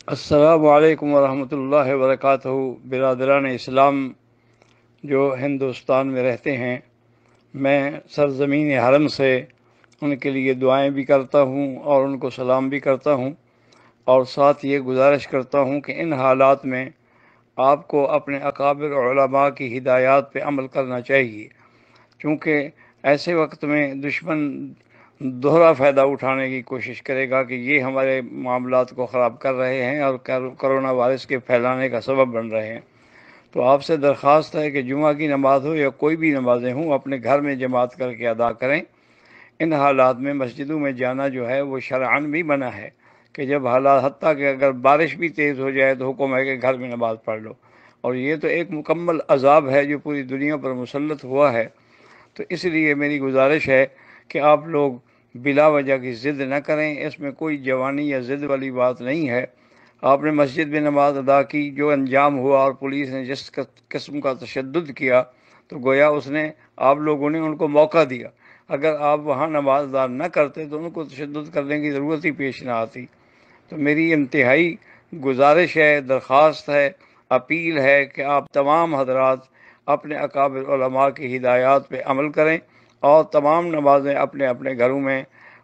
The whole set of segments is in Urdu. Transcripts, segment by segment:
السلام علیکم ورحمۃ اللہ وبرکاتہ۔ برادران اسلام جو ہندوستان میں رہتے ہیں، میں سرزمین حرم سے ان کے لیے دعائیں بھی کرتا ہوں اور ان کو سلام بھی کرتا ہوں، اور ساتھ یہ گزارش کرتا ہوں کہ ان حالات میں آپ کو اپنے اکابر علماء کی ہدایات پہ عمل کرنا چاہیے، کیونکہ ایسے وقت میں دشمن دوہرا فائدہ اٹھانے کی کوشش کرے گا کہ یہ ہمارے معاملات کو خراب کر رہے ہیں اور کرونا وائرس کے پھیلانے کا سبب بن رہے ہیں۔ تو آپ سے درخواست ہے کہ جمعہ کی نماز ہو یا کوئی بھی نمازیں ہوں، اپنے گھر میں جماعت کر کے ادا کریں۔ ان حالات میں مسجدوں میں جانا جو ہے وہ شرعاً بھی منع ہے، کہ جب حالات حتیٰ کہ اگر بارش بھی تیز ہو جائے تو حکم ہے کہ گھر میں نماز پڑھ لو، اور یہ تو ایک مکمل عذاب ہے جو پوری دنیا پر مسلط ہوا ہے۔ تو اس لیے میری گزارش ہے کہ آپ لوگ بلا وجہ کی ضد نہ کریں، اس میں کوئی جوانی یا ضد والی بات نہیں ہے۔ آپ نے مسجد میں نماز ادا کی، جو انجام ہوا اور پولیس نے جس قسم کا تشدد کیا، تو گویا اس نے آپ لوگوں نے ان کو موقع دیا۔ اگر آپ وہاں نماز ادا نہ کرتے تو ان کو تشدد کرنے کی ضرورت ہی پیش نہ آتی۔ تو میری انتہائی گزارش ہے، درخواست ہے، اپیل ہے کہ آپ تمام حضرات اپنے اکابر علماء کی ہدایات پہ عمل کریں، اور تمام نمازیں اپنے اپنے گھروں میں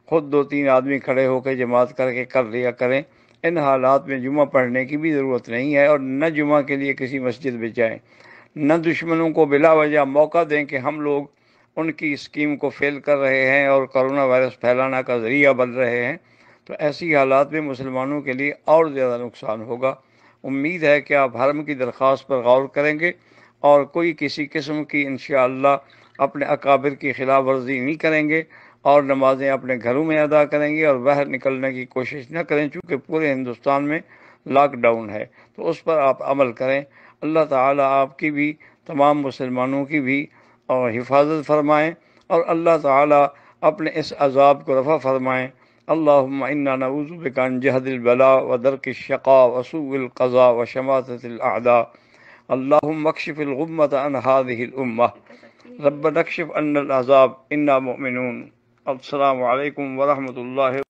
خود 2-3 آدمی کھڑے ہو کے جماعت کر کے کر لیا کریں۔ ان حالات میں جمعہ پڑھنے کی بھی ضرورت نہیں ہے، اور نہ جمعہ کے لیے کسی مسجد میں جائیں، نہ دشمنوں کو بلا وجہ موقع دیں کہ ہم لوگ ان کی اسکیم کو فیل کر رہے ہیں اور کرونا وائرس پھیلانا کا ذریعہ بن رہے ہیں۔ تو ایسی حالات میں مسلمانوں کے لیے اور زیادہ نقصان ہوگا۔ امید ہے کہ آپ حرم کی درخواست پر غور کریں گے اور کوئی کسی قسم کی انشاءاللہ اپنے اکابر کی خلاف ورزی نہیں کریں گے، اور نمازیں اپنے گھروں میں ادا کریں گے اور باہر نکلنے کی کوشش نہ کریں، چونکہ پورے ہندوستان میں لاک ڈاؤن ہے۔ تو اس پر آپ عمل کریں۔ اللہ تعالیٰ آپ کی بھی، تمام مسلمانوں کی بھی اور حفاظت فرمائیں، اور اللہ تعالیٰ اپنے اس عذاب کو رفع فرمائیں۔ اللہم انا نعوذ بک من جہد البلاء ودرک الشقاء وسوء القضاء وشماتۃ الاعداء۔ اللہم اکشف الغمۃ عن هذه الامہ، ربنا اکشف عنا العذاب انا مؤمنون۔ السلام علیکم ورحمۃ اللہ